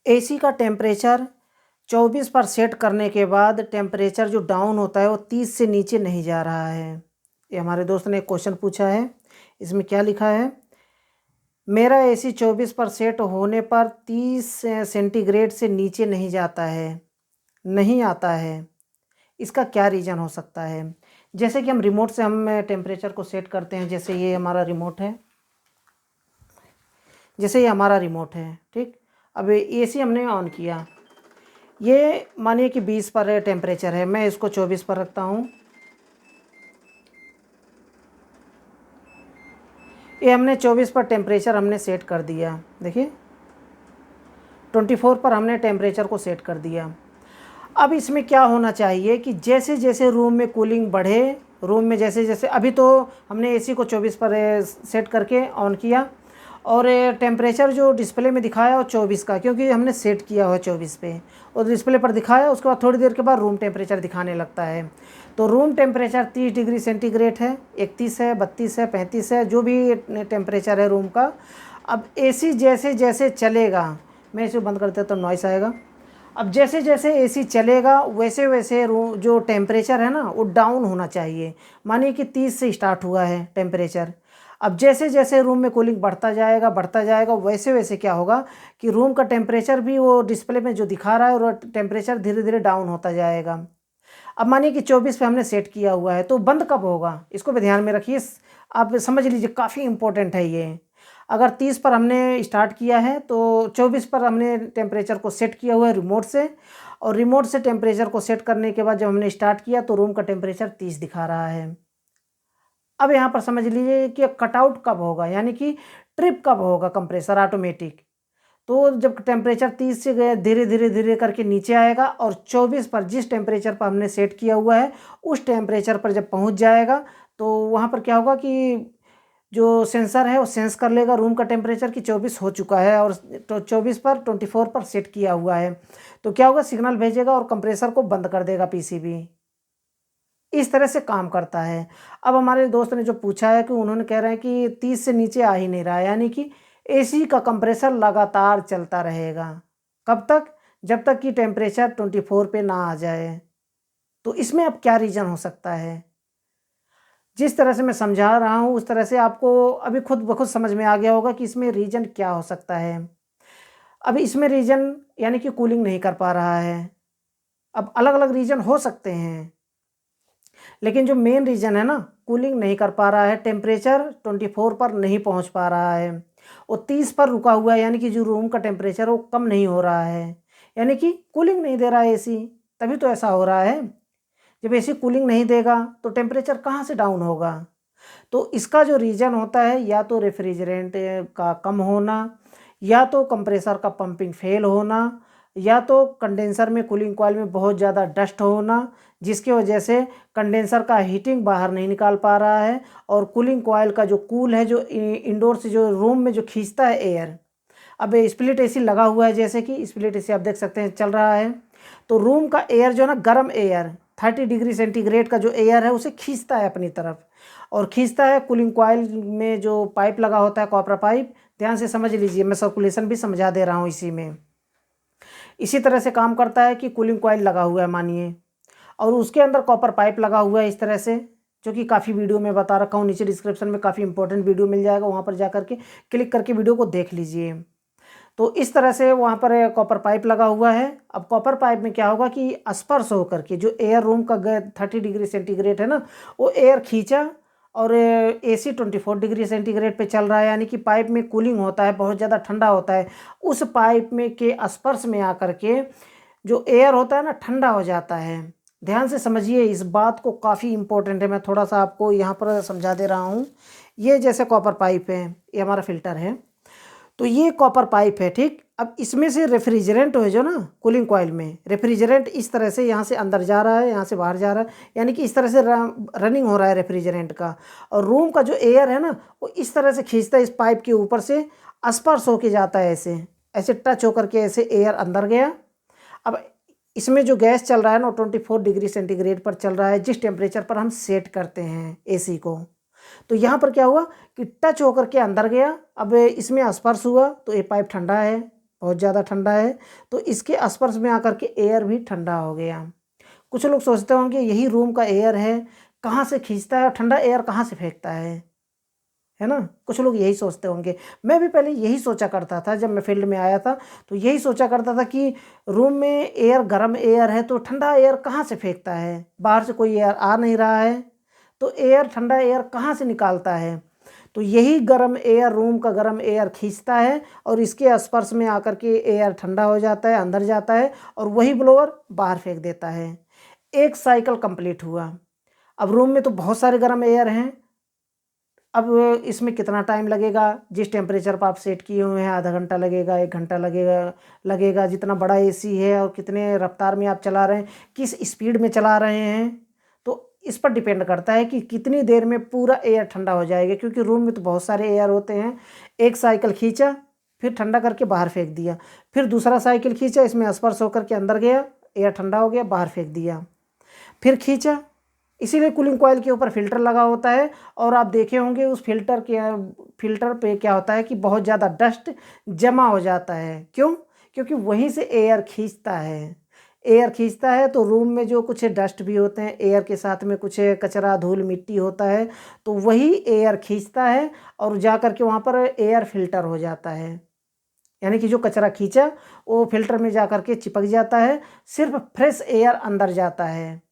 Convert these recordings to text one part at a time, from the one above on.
AC का temperature 24 पर set करने के बाद टेम्परेचर जो डाउन होता है वो 30 से नीचे नहीं जा रहा है। ये हमारे दोस्त ने एक क्वेश्चन पूछा है। इसमें क्या लिखा है, मेरा एसी 24 पर सेट होने पर 30 सेंटीग्रेड से नीचे नहीं जाता है, नहीं आता है, इसका क्या रीज़न हो सकता है। जैसे कि हम रिमोट से हम टेम्परेचर को सेट करते हैं। जैसे ये हमारा रिमोट है, ठीक। अब एसी हमने ऑन किया, ये मानिए कि 20 पर टेम्परेचर है, मैं इसको 24 पर रखता हूँ। ये हमने 24 पर टेम्परेचर हमने सेट कर दिया। देखिए 24 पर हमने टेम्परेचर को सेट कर दिया। अब इसमें क्या होना चाहिए कि जैसे जैसे रूम में कूलिंग बढ़े, रूम में जैसे जैसे, अभी तो हमने एसी को 24 पर सेट करके ऑन किया और टेम्परेचर जो डिस्प्ले में दिखाया वो 24 का, क्योंकि हमने सेट किया हुआ 24 पे, और डिस्प्ले पर दिखाया। उसके बाद थोड़ी देर के बाद रूम टेम्परेचर दिखाने लगता है। तो रूम टेम्परेचर 30 डिग्री सेंटीग्रेड है, 31 है, 32 है, 35 है, जो भी टेम्परेचर है रूम का। अब एसी जैसे जैसे चलेगा, मैं इसे बंद कर देता तो नॉइस आएगा। अब जैसे जैसे एसी चलेगा वैसे वैसे रूम जो टेम्परेचर है ना वो डाउन होना चाहिए। मानिए कि 30 से स्टार्ट हुआ है टेम्परेचर। अब जैसे जैसे रूम में कूलिंग बढ़ता जाएगा वैसे वैसे क्या होगा कि रूम का टेम्परेचर भी वो डिस्प्ले में जो दिखा रहा है और टेम्परेचर धीरे धीरे डाउन होता जाएगा। अब मानिए कि 24 पे हमने सेट किया हुआ है, तो बंद कब होगा इसको भी ध्यान में रखिए। आप समझ लीजिए, काफ़ी इम्पोर्टेंट है ये। अगर 30 पर हमने स्टार्ट किया है तो 24 पर हमने टेम्परेचर को सेट किया हुआ है रिमोट से, और रिमोट से टेम्परेचर को सेट करने के बाद जब हमने स्टार्ट किया तो रूम का टेम्परेचर 30 दिखा रहा है। अब यहाँ पर समझ लीजिए कि कटआउट कब होगा, यानी कि ट्रिप कब होगा कंप्रेसर ऑटोमेटिक। तो जब टेम्परेचर 30 से गए धीरे धीरे धीरे करके नीचे आएगा और 24 पर जिस टेम्परेचर पर हमने सेट किया हुआ है उस टेम्परेचर पर जब पहुंच जाएगा तो वहाँ पर क्या होगा कि जो सेंसर है वो सेंस कर लेगा रूम का टेम्परेचर कि 24 हो चुका है और तो 24 पर 24 पर सेट किया हुआ है। तो क्या होगा, सिग्नल भेजेगा और कंप्रेसर को बंद कर देगा पीसीबी। इस तरह से काम करता है। अब हमारे दोस्त ने जो पूछा है कि उन्होंने कह रहे हैं कि 30 से नीचे आ ही नहीं रहा है, यानी कि एसी का कंप्रेसर लगातार चलता रहेगा। कब तक? जब तक कि टेम्परेचर 24 पे ना आ जाए। तो इसमें अब क्या रीज़न हो सकता है? जिस तरह से मैं समझा रहा हूँ उस तरह से आपको अभी खुद ब खुद समझ में आ गया होगा कि इसमें रीज़न क्या हो सकता है। अब इसमें रीज़न यानी कि कूलिंग नहीं कर पा रहा है। अब अलग-अलग रीज़न हो सकते हैं, लेकिन जो मेन रीज़न है ना, कूलिंग नहीं कर पा रहा है, टेम्परेचर 24 पर नहीं पहुँच पा रहा है, वो 30 पर रुका हुआ है, यानी कि जो रूम का टेम्परेचर वो कम नहीं हो रहा है, यानी कि कूलिंग नहीं दे रहा है एसी, तभी तो ऐसा हो रहा है। जब एसी कूलिंग नहीं देगा तो टेम्परेचर कहाँ से डाउन होगा? तो इसका जो रीज़न होता है या तो रेफ्रिजरेंट का कम होना, या तो कंप्रेसर का पंपिंग फेल होना, या तो कंडेंसर में कूलिंग कॉइल में बहुत ज़्यादा डस्ट होना, जिसकी वजह से कंडेंसर का हीटिंग बाहर नहीं निकाल पा रहा है, और कूलिंग कॉइल का जो कूल है जो इंडोर से जो रूम में जो खींचता है एयर। अब स्प्लिट एसी लगा हुआ है, जैसे कि स्प्लिट एसी आप देख सकते हैं चल रहा है, तो रूम का एयर जो है ना, गर्म एयर 30 डिग्री सेंटीग्रेड का जो एयर है उसे खींचता है अपनी तरफ, और खींचता है कूलिंग कॉइल में जो पाइप लगा होता है, कॉपर पाइप। ध्यान से समझ लीजिए, मैं सर्कुलेशन भी समझा दे रहा हूँ इसी में। इसी तरह से काम करता है कि कूलिंग कॉइल लगा हुआ है मानिए, और उसके अंदर कॉपर पाइप लगा हुआ है इस तरह से, जो कि काफ़ी वीडियो में बता रखा हूँ। नीचे डिस्क्रिप्शन में काफ़ी इंपॉर्टेंट वीडियो मिल जाएगा, वहाँ पर जा करके क्लिक करके वीडियो को देख लीजिए। तो इस तरह से वहाँ पर कॉपर पाइप लगा हुआ है। अब कॉपर पाइप में क्या होगा कि स्पर्श होकर के जो एयर रूम का 30 डिग्री सेंटीग्रेड है ना, वो एयर खींचा, और एसी 24 डिग्री सेंटीग्रेड पे चल रहा है, यानी कि पाइप में कूलिंग होता है, बहुत ज़्यादा ठंडा होता है। उस पाइप में के स्पर्श में आकर के जो एयर होता है ना, ठंडा हो जाता है। ध्यान से समझिए, इस बात को, काफ़ी इंपॉर्टेंट है। मैं थोड़ा सा आपको यहाँ पर समझा दे रहा हूँ। ये जैसे कॉपर पाइप है, ये हमारा फिल्टर है, तो ये कॉपर पाइप है, ठीक। अब इसमें से रेफ्रिजरेंट है जो ना, कूलिंग कॉइल में रेफ्रिजरेंट इस तरह से यहाँ से अंदर जा रहा है, यहाँ से बाहर जा रहा है, यानी कि इस तरह से रनिंग हो रहा है रेफ्रिजरेंट का। और रूम का जो एयर है ना, वो इस तरह से खींचता है इस पाइप के ऊपर से, स्पर्श होके जाता है, ऐसे ऐसे टच होकर के ऐसे एयर अंदर गया। अब इसमें जो गैस चल रहा है ना, 24 डिग्री सेंटीग्रेड पर चल रहा है, जिस टेम्परेचर पर हम सेट करते हैं एसी को। तो यहाँ पर क्या हुआ कि टच होकर के अंदर गया, अब इसमें स्पर्श हुआ तो ये पाइप ठंडा है, बहुत ज़्यादा ठंडा है, तो इसके स्पर्श में आकर के एयर भी ठंडा हो गया। कुछ लोग सोचते होंगे यही रूम का एयर है, कहाँ से खींचता है और ठंडा एयर कहाँ से फेंकता है ना? कुछ लोग यही सोचते होंगे। मैं भी पहले यही सोचा करता था, जब मैं फील्ड में आया था तो यही सोचा करता था कि रूम में एयर गर्म एयर है तो ठंडा एयर कहाँ से फेंकता है? बाहर से कोई एयर आ नहीं रहा है, तो एयर ठंडा एयर कहाँ से निकालता है? तो यही गर्म एयर, रूम का गर्म एयर खींचता है और इसके स्पर्श में आकर के एयर ठंडा हो जाता है, अंदर जाता है और वही ब्लोअर बाहर फेंक देता है। एक साइकिल कंप्लीट हुआ। अब रूम में तो बहुत सारे गर्म एयर हैं, अब इसमें कितना टाइम लगेगा? जिस टेम्परेचर पर आप सेट किए हुए हैं, आधा घंटा लगेगा, 1 घंटा लगेगा जितना बड़ा एसी है और कितने रफ्तार में आप चला रहे हैं, किस स्पीड में चला रहे हैं, तो इस पर डिपेंड करता है कि कितनी देर में पूरा एयर ठंडा हो जाएगा। क्योंकि रूम में तो बहुत सारे एयर होते हैं। एक साइकिल खींचा, फिर ठंडा करके बाहर फेंक दिया, फिर दूसरा साइकिल खींचा, इसमें स्पर्श होकर के अंदर गया, एयर ठंडा हो गया, बाहर फेंक दिया, फिर खींचा। इसीलिए कूलिंग कॉइल के ऊपर फ़िल्टर लगा होता है और आप देखे होंगे उस फ़िल्टर पे क्या होता है कि बहुत ज़्यादा डस्ट जमा हो जाता है। क्यों? क्योंकि वहीं से एयर खींचता है। एयर खींचता है तो रूम में जो कुछ डस्ट भी होते हैं, एयर के साथ में कुछ कचरा, धूल, मिट्टी होता है, तो वही एयर खींचता है और जा कर के वहाँ पर एयर फ़िल्टर हो जाता है। यानी कि जो कचरा खींचा वो फ़िल्टर में जा कर के चिपक जाता है, सिर्फ फ्रेश एयर अंदर जाता है।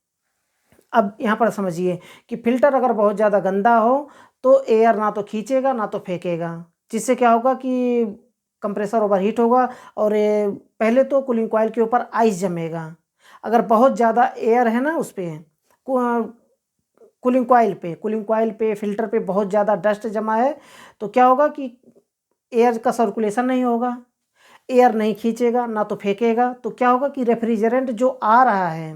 अब यहाँ पर समझिए कि फ़िल्टर अगर बहुत ज़्यादा गंदा हो तो एयर ना तो खींचेगा ना तो फेंकेगा, जिससे क्या होगा कि कंप्रेसर ओवरहीट होगा और पहले तो कूलिंग कॉइल के ऊपर आइस जमेगा। अगर बहुत ज़्यादा एयर है ना उस पर, कूलिंग कॉइल पे फ़िल्टर पे बहुत ज़्यादा डस्ट जमा है, तो क्या होगा कि एयर का सर्कुलेशन नहीं होगा, एयर नहीं खींचेगा ना तो फेंकेगा। तो क्या होगा कि रेफ्रिजरेंट जो आ रहा है,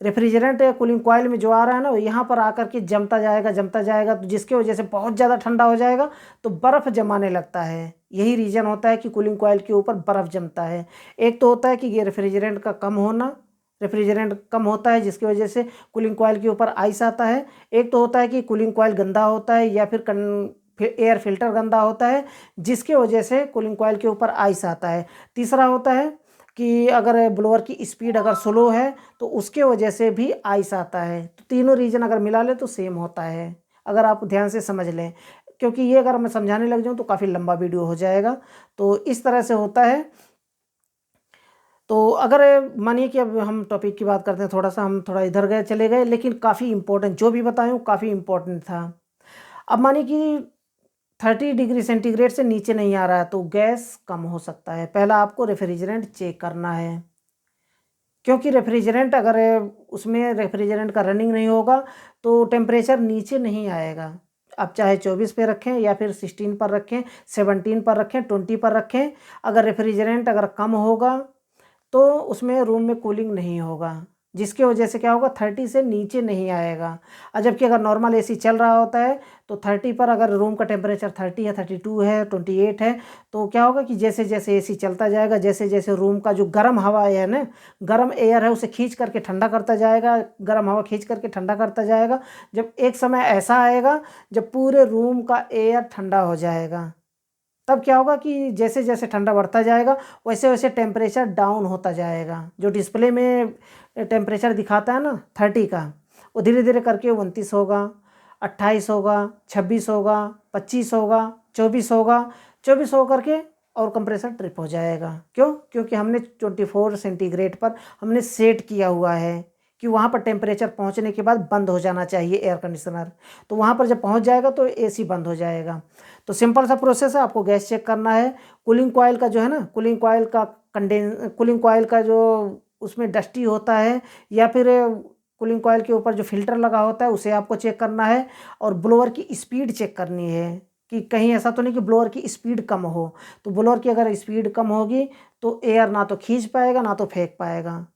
रेफ्रिजरेंट या कूलिंग कॉइल में जो आ रहा है ना, वो यहाँ पर आकर के जमता जाएगा, तो जिसकी वजह से बहुत ज़्यादा ठंडा हो जाएगा तो बर्फ़ जमाने लगता है। यही रीज़न होता है कि कूलिंग कॉइल के ऊपर बर्फ़ जमता है। एक तो होता है कि ये रेफ्रिजरेंट का कम होना, रेफ्रिजरेंट कम होता है जिसकी वजह से कूलिंग कॉइल के ऊपर आइस आता है। एक तो होता है कि कूलिंग कॉइल गंदा होता है या फिर एयर फिल्टर गंदा होता है जिसकी वजह से कूलिंग कॉइल के ऊपर आइस आता है। तीसरा होता है कि अगर ब्लोअर की स्पीड अगर स्लो है तो उसके वजह से भी आइस आता है। तो तीनों रीज़न अगर मिला ले तो सेम होता है, अगर आप ध्यान से समझ लें। क्योंकि ये अगर मैं समझाने लग जाऊँ तो काफ़ी लंबा वीडियो हो जाएगा। तो इस तरह से होता है। तो अगर मानिए कि अब हम टॉपिक की बात करते हैं, हम थोड़ा इधर चले गए, लेकिन काफ़ी इम्पोर्टेंट जो भी बताया हूँ काफ़ी इम्पोर्टेंट था। अब मानिए कि 30 डिग्री सेंटीग्रेड से नीचे नहीं आ रहा है तो गैस कम हो सकता है। पहला आपको रेफ्रिजरेंट चेक करना है, क्योंकि रेफ्रिजरेंट अगर उसमें रेफ्रिजरेंट का रनिंग नहीं होगा तो टेम्परेचर नीचे नहीं आएगा। आप चाहे 24 पे रखें या फिर 16 पर रखें, 17 पर रखें, 20 पर रखें, अगर रेफ्रिजरेंट अगर कम होगा तो उसमें रूम में कूलिंग नहीं होगा, जिसकी वजह से क्या होगा 30 से नीचे नहीं आएगा। और जबकि अगर नॉर्मल एसी चल रहा होता है तो 30 पर, अगर रूम का टेम्परेचर 30 है, 32 है, 28 है, तो क्या होगा कि जैसे जैसे एसी चलता जाएगा, जैसे जैसे रूम का जो गर्म हवा है ना, गर्म एयर है, उसे खींच करके ठंडा करता जाएगा, गर्म हवा खींच करके ठंडा करता जाएगा। जब एक समय ऐसा आएगा जब पूरे रूम का एयर ठंडा हो जाएगा, तब क्या होगा कि जैसे जैसे ठंडा बढ़ता जाएगा वैसे वैसे टेम्परेचर डाउन होता जाएगा। जो डिस्प्ले में टेम्परेचर दिखाता है ना 30 का, वो धीरे धीरे करके 29 होगा, 28 होगा, 26 होगा, 25 होगा, 24 होगा, 24 हो करके और कंप्रेसर ट्रिप हो जाएगा। क्यों? क्योंकि हमने 24 सेंटीग्रेड पर हमने सेट किया हुआ है कि वहाँ पर टेम्परेचर पहुँचने के बाद बंद हो जाना चाहिए एयर कंडीशनर। तो वहाँ पर जब पहुँच जाएगा तो एसी बंद हो जाएगा। तो सिंपल सा प्रोसेस है, आपको गैस चेक करना है। कूलिंग कॉइल का जो है ना, कूलिंग कॉइल का जो उसमें डस्टी होता है या फिर कूलिंग कॉइल के ऊपर जो फिल्टर लगा होता है उसे आपको चेक करना है। और ब्लोअर की स्पीड चेक करनी है कि कहीं ऐसा तो नहीं कि ब्लोअर की स्पीड कम हो। तो ब्लोअर की अगर स्पीड कम होगी तो एयर ना तो खींच पाएगा ना तो फेंक पाएगा।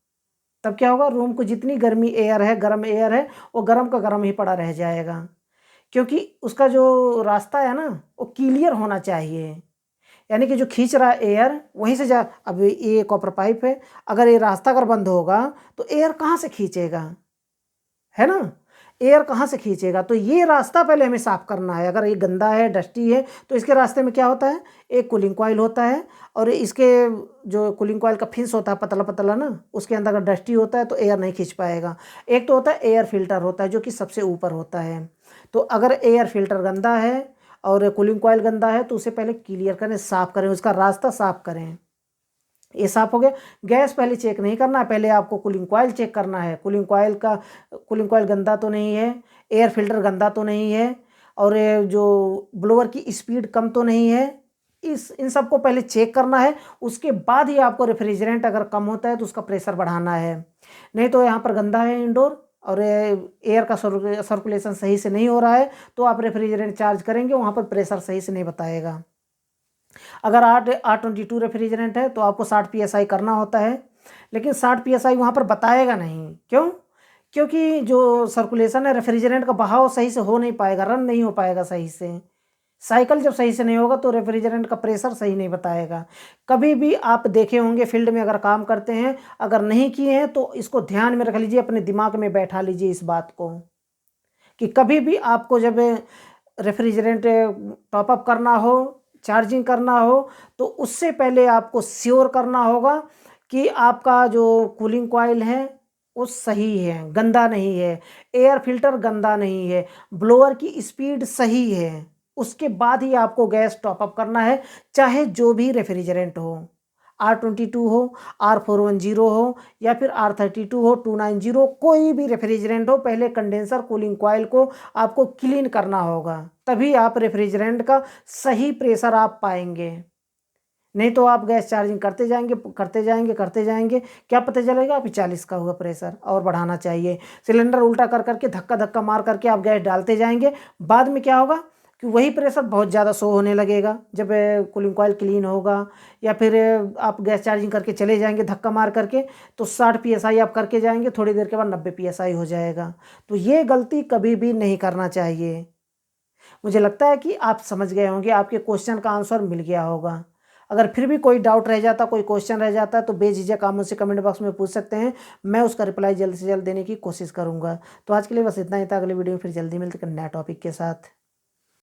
तब क्या होगा, रूम को जितनी गर्मी एयर है, गर्म एयर है, वो गर्म का गर्म ही पड़ा रह जाएगा। क्योंकि उसका जो रास्ता है ना वो क्लियर होना चाहिए। यानी कि जो खींच रहा है एयर वहीं से जा, अब ये कॉपर पाइप है, अगर ये रास्ता अगर बंद होगा तो एयर कहाँ से खींचेगा, है ना। एयर कहाँ से खींचेगा? तो ये रास्ता पहले हमें साफ़ करना है। अगर ये गंदा है, डस्टी है, तो इसके रास्ते में क्या होता है, एक कूलिंग कॉइल होता है और इसके जो कूलिंग कॉइल का फिन्स होता है पतला-पतला ना, उसके अंदर अगर डस्टी होता है तो एयर नहीं खींच पाएगा। एक तो होता है एयर फ़िल्टर होता है जो कि सबसे ऊपर होता है। तो अगर एयर फ़िल्टर गंदा है और कूलिंग कॉइल गंदा है तो उसे पहले क्लियर करें, साफ़ करें, उसका रास्ता साफ़ करें। ये साफ़ हो गया। गैस पहले चेक नहीं करना है, पहले आपको कूलिंग कॉइल चेक करना है। कूलिंग कॉइल गंदा तो नहीं है, एयर फ़िल्टर गंदा तो नहीं है और ये जो ब्लोअर की स्पीड कम तो नहीं है। इन सब को पहले चेक करना है, उसके बाद ही आपको रेफ्रिजरेंट अगर कम होता है तो उसका प्रेशर बढ़ाना है। नहीं तो यहाँ पर गंदा है इंडोर और एयर का सर्कुलेशन सही से नहीं हो रहा है तो आप रेफ्रिजरेंट चार्ज करेंगे, वहाँ पर प्रेशर सही से नहीं बताएगा। अगर R22 रेफ्रिजरेंट है तो आपको 60 PSI करना होता है, लेकिन 60 PSI वहाँ पर बताएगा नहीं। क्यों? क्योंकि जो सर्कुलेशन है, रेफ्रिजरेंट का बहाव सही से हो नहीं पाएगा, रन नहीं हो पाएगा सही से। साइकिल जब सही से नहीं होगा तो रेफ्रिजरेंट का प्रेशर सही नहीं बताएगा। कभी भी आप देखे होंगे फील्ड में अगर काम करते हैं, अगर नहीं किए हैं तो इसको ध्यान में रख लीजिए, अपने दिमाग में बैठा लीजिए इस बात को कि कभी भी आपको जब रेफ्रिजरेंट टॉप अप करना हो, चार्जिंग करना हो, तो उससे पहले आपको श्योर करना होगा कि आपका जो कूलिंग कॉइल है वो सही है, गंदा नहीं है, एयर फिल्टर गंदा नहीं है, ब्लोअर की स्पीड सही है। उसके बाद ही आपको गैस टॉप अप करना है, चाहे जो भी रेफ्रिजरेंट हो, R22 हो, R410 हो या फिर R32 हो, 290, कोई भी रेफ्रिजरेंट हो, पहले कंडेंसर कूलिंग कॉइल को आपको क्लीन करना होगा, तभी आप रेफ्रिजरेंट का सही प्रेशर आप पाएंगे। नहीं तो आप गैस चार्जिंग करते जाएंगे करते जाएंगे करते जाएंगे, क्या पता चलेगा अभी 40 का हुआ प्रेशर और बढ़ाना चाहिए। सिलेंडर उल्टा कर करके धक्का धक्का मार करके आप गैस डालते जाएंगे, बाद में क्या होगा कि वही प्रेशर बहुत ज़्यादा शो होने लगेगा जब कूलिंग कॉइल क्लीन होगा, या फिर आप गैस चार्जिंग करके चले जाएंगे धक्का मार करके, तो 60 PSI आप करके जाएंगे, थोड़ी देर के बाद 90 PSI हो जाएगा। तो ये गलती कभी भी नहीं करना चाहिए। मुझे लगता है कि आप समझ गए होंगे, आपके क्वेश्चन का आंसर मिल गया होगा। अगर फिर भी कोई डाउट रह जाता, कोई क्वेश्चन रह जाता है तो बेझिझक आप मुझसे कमेंट बॉक्स में पूछ सकते हैं, मैं उसका रिप्लाई जल्द से जल्द देने की कोशिश करूंगा। तो आज के लिए बस इतना ही था, अगले वीडियो में फिर जल्दी मिलते हैं नए टॉपिक के साथ।